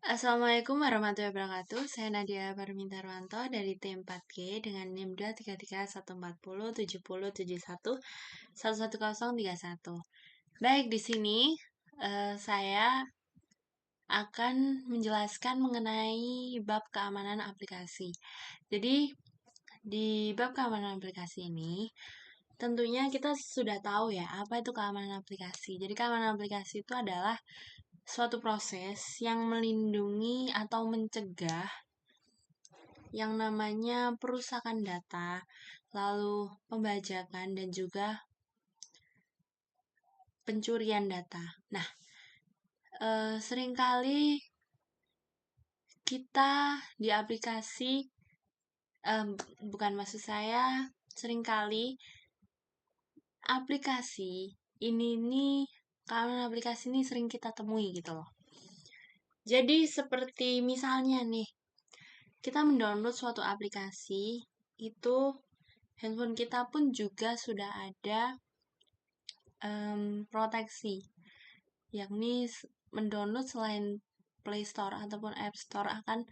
Assalamualaikum warahmatullahi wabarakatuh. Saya Nadia Parmintarwanto dari tim 4G dengan NIM 2331407011131. Baik, di sini saya akan menjelaskan mengenai bab keamanan aplikasi. Jadi, di bab keamanan aplikasi ini, tentunya kita sudah tahu ya, apa itu keamanan aplikasi. Jadi, keamanan aplikasi itu adalah suatu proses yang melindungi atau mencegah yang namanya perusakan data, lalu pembajakan, dan juga pencurian data. Nah, seringkali kita di aplikasi, bukan maksud saya, seringkali aplikasi ini keamanan aplikasi ini sering kita temui gitu loh. Jadi seperti misalnya nih, kita mendownload suatu aplikasi, itu handphone kita pun juga sudah ada proteksi, yakni mendownload selain Play Store ataupun App Store akan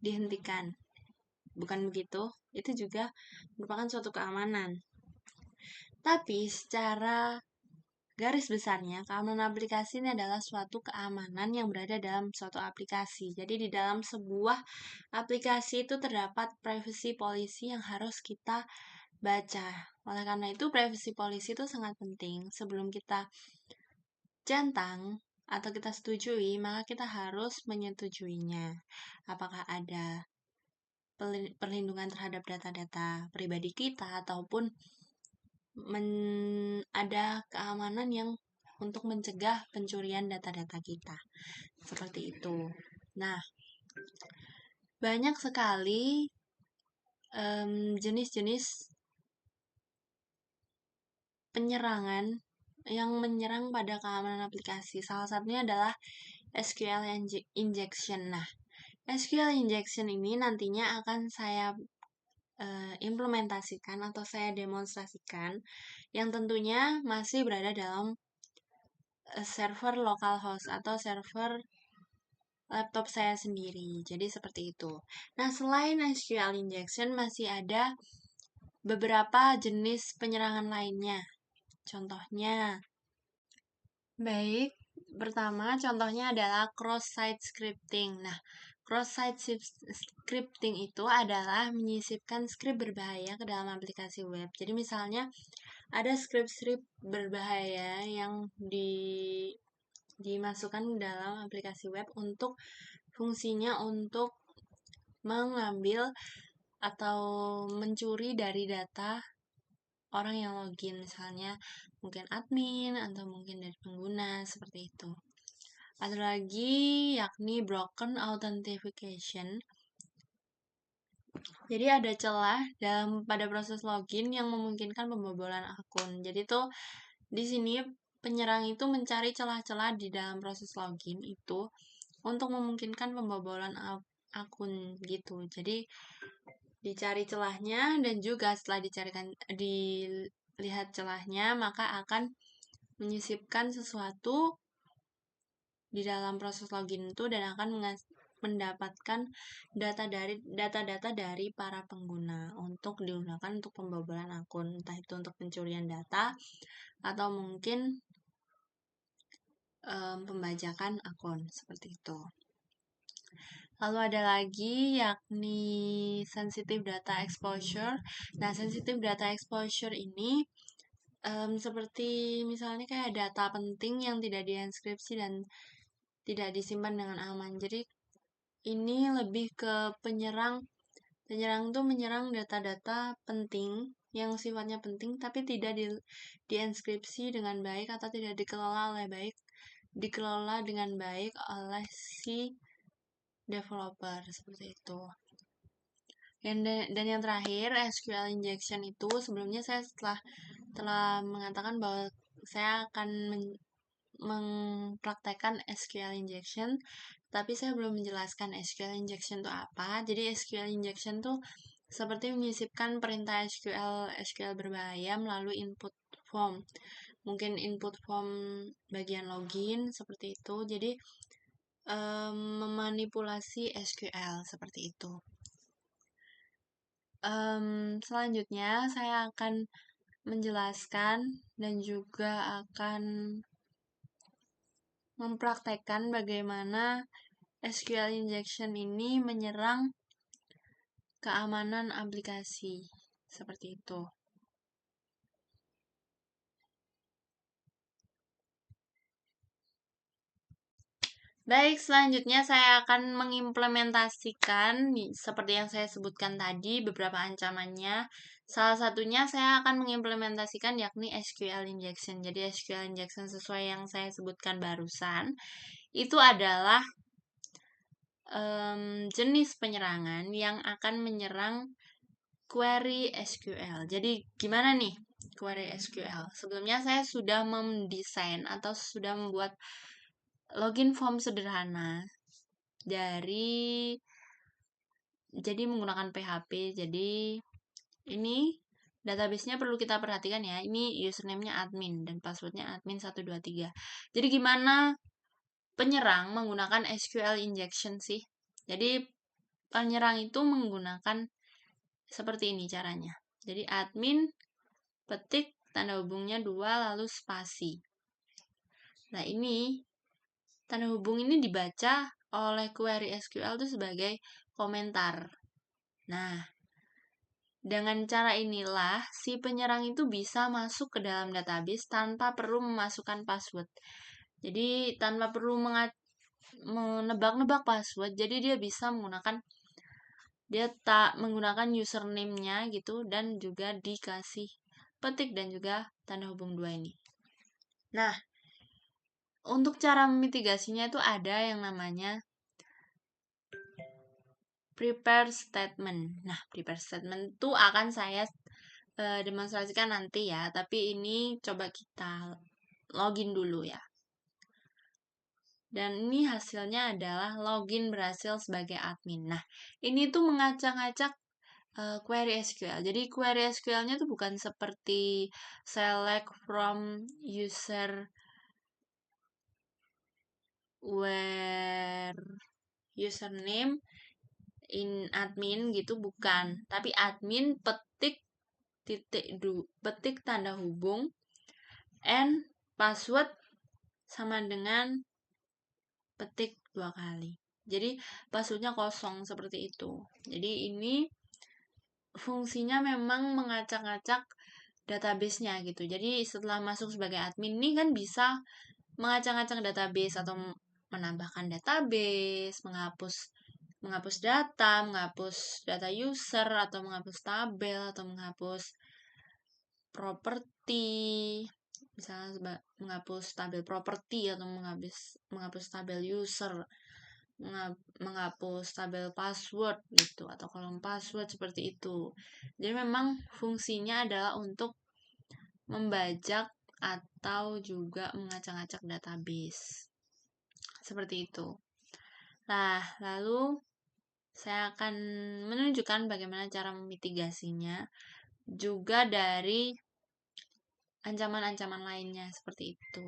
dihentikan. Bukan begitu? Itu juga merupakan suatu keamanan. Tapi secara garis besarnya, keamanan aplikasi ini adalah suatu keamanan yang berada dalam suatu aplikasi. Jadi di dalam sebuah aplikasi itu terdapat privacy policy yang harus kita baca. Oleh karena itu, privacy policy itu sangat penting. Sebelum kita centang atau kita setujui, maka kita harus menyetujuinya. Apakah ada perlindungan terhadap data-data pribadi kita ataupun ada keamanan yang untuk mencegah pencurian data-data kita. Seperti itu. Nah, banyak sekali jenis-jenis penyerangan yang menyerang pada keamanan aplikasi. Salah satunya adalah SQL injection. Nah, SQL injection ini nantinya akan saya implementasikan atau saya demonstrasikan yang tentunya masih berada dalam server localhost atau server laptop saya sendiri. Jadi seperti itu. Nah, selain SQL injection masih ada beberapa jenis penyerangan lainnya. Contohnya, baik, pertama contohnya adalah cross-site scripting. Nah, cross-site scripting itu adalah menyisipkan skrip berbahaya ke dalam aplikasi web. Jadi misalnya ada skrip-skrip berbahaya yang dimasukkan ke dalam aplikasi web untuk fungsinya untuk mengambil atau mencuri dari data orang yang login, misalnya mungkin admin atau mungkin dari pengguna, seperti itu. Ada lagi yakni broken authentication. Jadi ada celah pada proses login yang memungkinkan pembobolan akun. Jadi tuh di sini penyerang itu mencari celah-celah di dalam proses login itu untuk memungkinkan pembobolan akun gitu. Jadi dicari celahnya dan juga setelah dilihat celahnya maka akan menyisipkan sesuatu di dalam proses login itu dan akan mendapatkan data-data dari para pengguna untuk digunakan untuk pembobolan akun, entah itu untuk pencurian data atau mungkin pembajakan akun seperti itu. Lalu ada lagi yakni sensitive data exposure. Nah, sensitive data exposure ini seperti misalnya kayak data penting yang tidak dienkripsi dan tidak disimpan dengan aman. Jadi ini lebih ke penyerang tuh menyerang data-data penting yang sifatnya penting tapi tidak dienkripsi dengan baik atau tidak dikelola dengan baik oleh si developer seperti itu. Dan yang terakhir, SQL injection itu sebelumnya saya telah mengatakan bahwa saya akan mempraktekkan SQL injection, tapi saya belum menjelaskan SQL injection itu apa. Jadi SQL injection itu seperti menyisipkan perintah SQL berbahaya melalui input form. Mungkin input form bagian login seperti itu. Jadi memanipulasi SQL seperti itu. Selanjutnya saya akan menjelaskan dan juga akan mempraktekkan bagaimana SQL injection ini menyerang keamanan aplikasi seperti itu. Baik, selanjutnya saya akan mengimplementasikan seperti yang saya sebutkan tadi beberapa ancamannya. Salah satunya saya akan mengimplementasikan yakni SQL injection. Jadi SQL injection sesuai yang saya sebutkan barusan itu adalah jenis penyerangan yang akan menyerang query SQL. Jadi gimana nih query SQL? Sebelumnya saya sudah mendesain atau sudah membuat login form sederhana jadi menggunakan PHP. Jadi ini database-nya perlu kita perhatikan ya. Ini username-nya admin dan password-nya admin123. Jadi gimana penyerang menggunakan SQL injection sih? Jadi penyerang itu menggunakan seperti ini caranya. Jadi admin petik tanda hubungnya 2 lalu spasi. Nah, ini tanda hubung ini dibaca oleh query SQL itu sebagai komentar. Nah, dengan cara inilah si penyerang itu bisa masuk ke dalam database tanpa perlu memasukkan password. Jadi tanpa perlu menebak-nebak password, jadi dia bisa tak menggunakan username-nya gitu dan juga dikasih petik dan juga tanda hubung 2 ini. Nah, untuk cara memitigasinya itu ada yang namanya prepare statement. Nah, prepare statement itu akan saya demonstrasikan nanti ya, tapi ini coba kita login dulu ya. Dan ini hasilnya adalah login berhasil sebagai admin. Nah, ini tuh mengacak-acak query SQL. Jadi query SQL-nya tuh bukan seperti select from user where username in admin gitu, bukan. Tapi admin petik tanda hubung and password sama dengan petik 2 kali. Jadi passwordnya kosong seperti itu. Jadi ini fungsinya memang mengacak-acak database-nya gitu. Jadi setelah masuk sebagai admin ini kan bisa mengacak-acak database atau menambahkan database, menghapus data user atau menghapus tabel atau menghapus properti, misalnya menghapus tabel properti atau menghapus tabel user, menghapus tabel password gitu atau kolom password seperti itu. Jadi memang fungsinya adalah untuk membajak atau juga mengacak-acak database. Seperti itu. Nah, lalu saya akan menunjukkan bagaimana cara memitigasinya juga dari ancaman-ancaman lainnya seperti itu.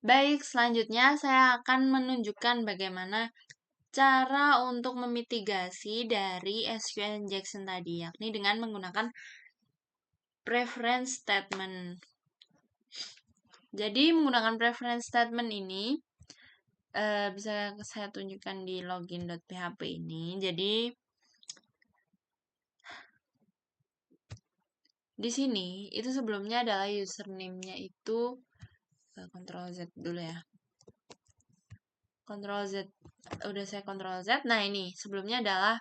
Baik, selanjutnya saya akan menunjukkan bagaimana cara untuk memitigasi dari SQL injection tadi, yakni dengan menggunakan preference statement. Jadi menggunakan preference statement ini bisa saya tunjukkan di login.php ini. Jadi di sini itu sebelumnya adalah username-nya itu Ctrl Z dulu ya. Ctrl Z, udah saya Ctrl Z. Nah, ini sebelumnya adalah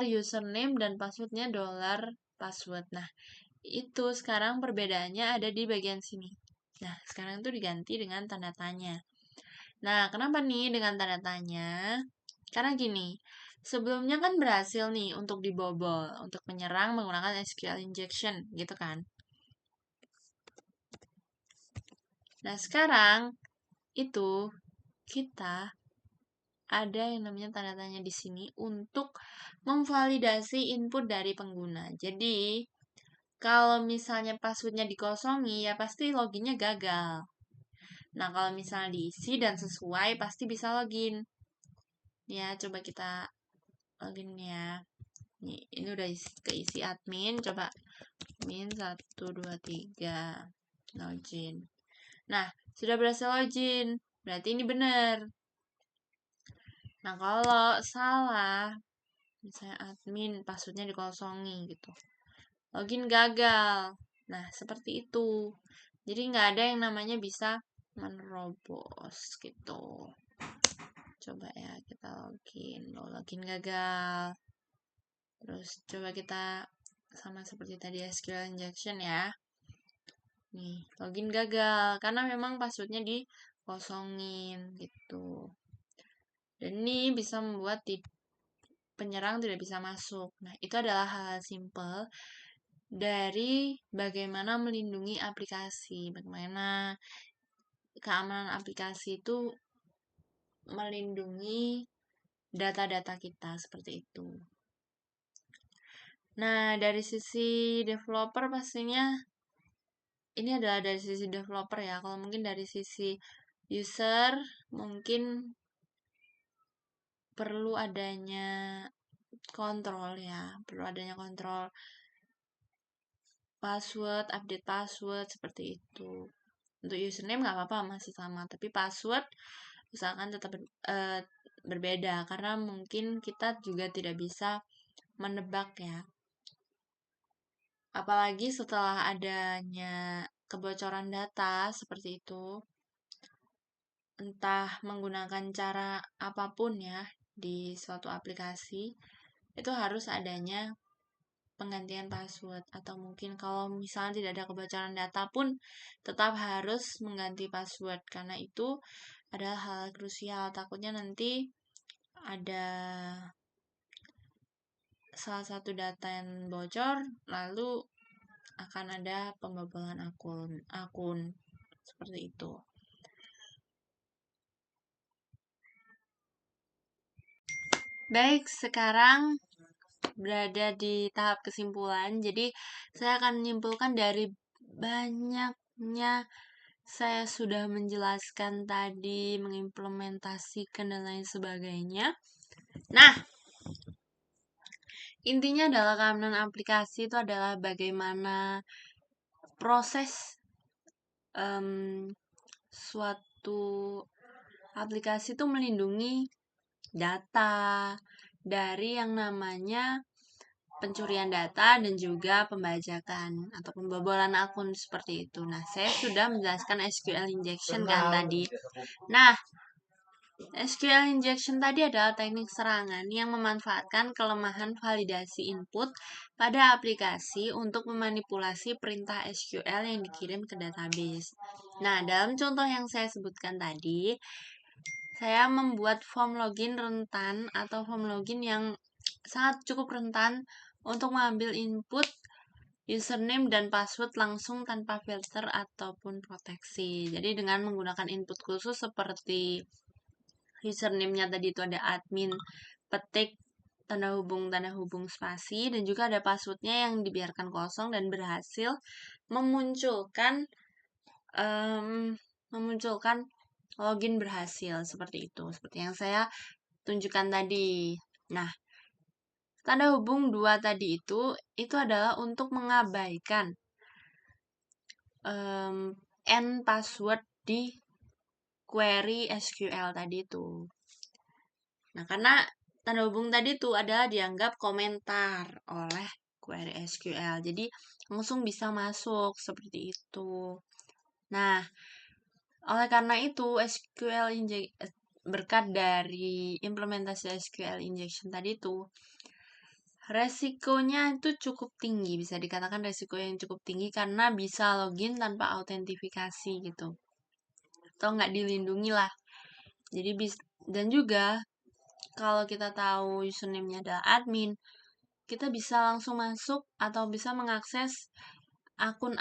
$username dan passwordnya $password. Nah, itu sekarang perbedaannya ada di bagian sini. Nah, sekarang itu diganti dengan tanda tanya. Nah, kenapa nih dengan tanda tanya? Karena gini, sebelumnya kan berhasil nih untuk dibobol, untuk menyerang menggunakan SQL injection, gitu kan. Nah, sekarang itu kita ada yang namanya tanda tanya di sini untuk memvalidasi input dari pengguna. Jadi, Kalau misalnya passwordnya dikosongi, ya pasti loginnya gagal. Nah, kalau misalnya diisi dan sesuai, pasti bisa login. Ya, coba kita login ya. Nih, ini udah keisi admin. Coba admin 1, 2, 3. Login. Nah, sudah berhasil login. Berarti ini benar. Nah, kalau salah, misalnya admin passwordnya dikosongi gitu. Login gagal. Nah, seperti itu. Jadi nggak ada yang namanya bisa menerobos gitu. Coba ya kita login. Login gagal. Terus coba kita sama seperti tadi SQL injection ya. Nih, login gagal karena memang passwordnya dikosongin gitu. Dan ini bisa membuat penyerang tidak bisa masuk. Nah, itu adalah hal simple dari bagaimana melindungi aplikasi, bagaimana keamanan aplikasi itu melindungi data-data kita seperti itu. Nah, dari sisi developer pastinya ini adalah dari sisi developer ya. Kalau mungkin dari sisi user mungkin perlu adanya kontrol ya, perlu adanya kontrol password, update password seperti itu. Untuk username nggak apa-apa masih sama, tapi password usahakan tetap berbeda karena mungkin kita juga tidak bisa menebak ya. Apalagi setelah adanya kebocoran data seperti itu, entah menggunakan cara apapun ya di suatu aplikasi, itu harus adanya penggantian password atau mungkin kalau misalnya tidak ada kebocoran data pun tetap harus mengganti password karena itu adalah hal krusial. Takutnya nanti ada salah satu data yang bocor lalu akan ada pembobolan akun seperti itu. Baik, sekarang berada di tahap kesimpulan. Jadi, saya akan menyimpulkan dari banyaknya saya sudah menjelaskan tadi, mengimplementasikan dan lain sebagainya. Nah, intinya adalah keamanan aplikasi itu adalah bagaimana proses suatu aplikasi itu melindungi data dari yang namanya pencurian data dan juga pembajakan atau pembobolan akun seperti itu. Nah, saya sudah menjelaskan SQL injection kan tadi. Nah, SQL injection tadi adalah teknik serangan yang memanfaatkan kelemahan validasi input pada aplikasi untuk memanipulasi perintah SQL yang dikirim ke database. Nah, dalam contoh yang saya sebutkan tadi, saya membuat form login rentan atau form login yang sangat cukup rentan untuk mengambil input username dan password langsung tanpa filter ataupun proteksi. Jadi dengan menggunakan input khusus seperti username-nya tadi itu ada admin, petik, tanda hubung spasi, dan juga ada passwordnya yang dibiarkan kosong dan berhasil memunculkan login berhasil seperti itu, seperti yang saya tunjukkan tadi. Nah, tanda hubung 2 tadi itu adalah untuk mengabaikan end password di query SQL tadi itu. Nah, karena tanda hubung tadi itu adalah dianggap komentar oleh query SQL. Jadi, langsung bisa masuk seperti itu. Nah, oleh karena itu berkat dari implementasi SQL injection tadi itu, resikonya itu cukup tinggi, bisa dikatakan resiko yang cukup tinggi karena bisa login tanpa autentifikasi gitu. Atau nggak dilindungi lah. Jadi dan juga kalau kita tahu username-nya adalah admin, kita bisa langsung masuk atau bisa mengakses akun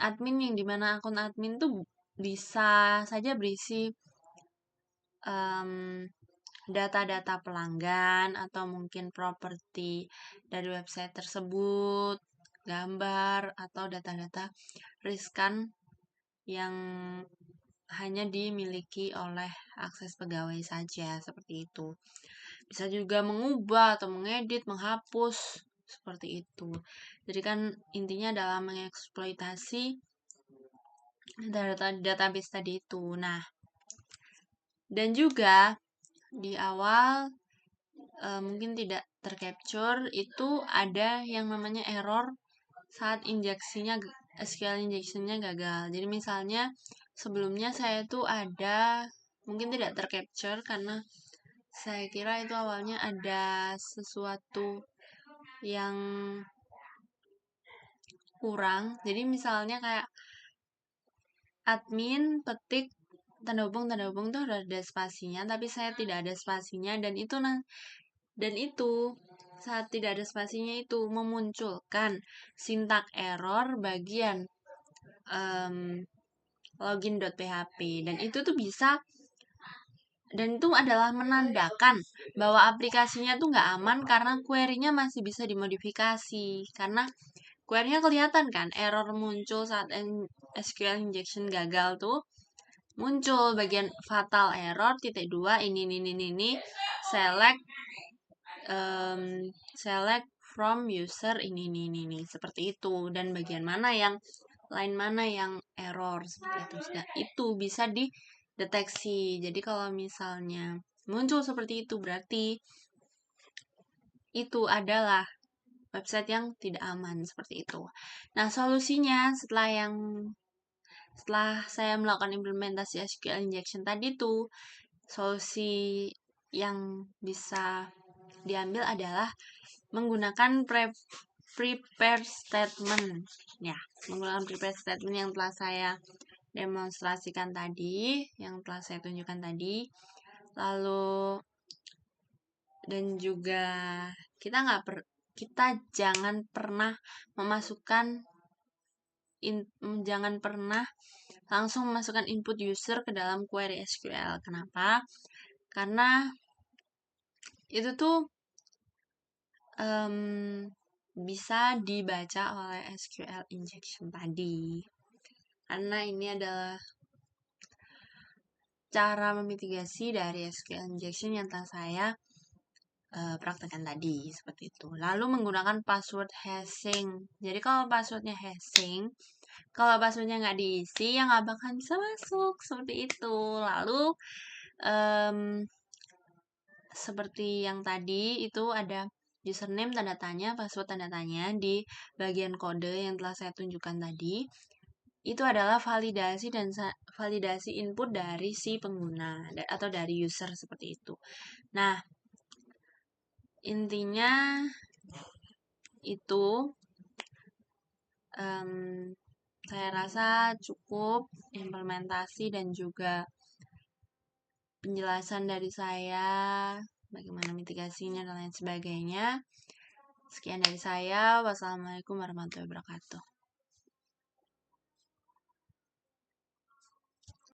admin yang dimana akun admin tuh bisa saja berisi data-data pelanggan atau mungkin properti dari website tersebut gambar atau data-data riskan yang hanya dimiliki oleh akses pegawai saja, seperti itu. Bisa juga mengubah atau mengedit, menghapus, seperti itu. Jadi kan intinya adalah mengeksploitasi data database tadi itu. Nah, dan juga di awal mungkin tidak tercapture itu ada yang namanya error saat SQL injection-nya gagal. Jadi misalnya sebelumnya saya tuh ada mungkin tidak tercapture karena saya kira itu awalnya ada sesuatu yang kurang. Jadi misalnya kayak admin petik tanda hubung tuh ada spasinya, tapi saya tidak ada spasinya dan itu saat tidak ada spasinya itu memunculkan sintak error bagian login.php dan itu tuh bisa dan itu adalah menandakan bahwa aplikasinya tuh nggak aman karena query-nya masih bisa dimodifikasi karena query-nya kelihatan kan error muncul saat SQL injection gagal tuh muncul bagian fatal error titik 2 ini select select from user ini seperti itu dan bagian mana yang lain mana yang error seperti itu. Nah, itu bisa dideteksi. Jadi kalau misalnya muncul seperti itu berarti itu adalah website yang tidak aman seperti itu. Nah, solusinya setelah saya melakukan implementasi SQL injection tadi tuh solusi yang bisa diambil adalah menggunakan prepare statement. Ya, menggunakan prepare statement yang telah saya demonstrasikan tadi, yang telah saya tunjukkan tadi. Lalu dan juga kita jangan pernah jangan pernah langsung memasukkan input user ke dalam query SQL. Kenapa? Karena itu tuh bisa dibaca oleh SQL injection tadi. Karena ini adalah cara memitigasi dari SQL injection yang telah saya praktekkan tadi, seperti itu. Lalu menggunakan password hashing. Jadi kalau passwordnya hashing, kalau passwordnya nggak diisi, ya nggak bakal bisa masuk, seperti itu. Lalu, seperti yang tadi, itu ada username tanda tanya, password tanda tanya di bagian kode yang telah saya tunjukkan tadi. Itu adalah validasi input dari si pengguna atau dari user seperti itu. Nah, intinya itu saya rasa cukup implementasi dan juga penjelasan dari saya bagaimana mitigasinya dan lain sebagainya. Sekian dari saya. Wassalamualaikum warahmatullahi wabarakatuh.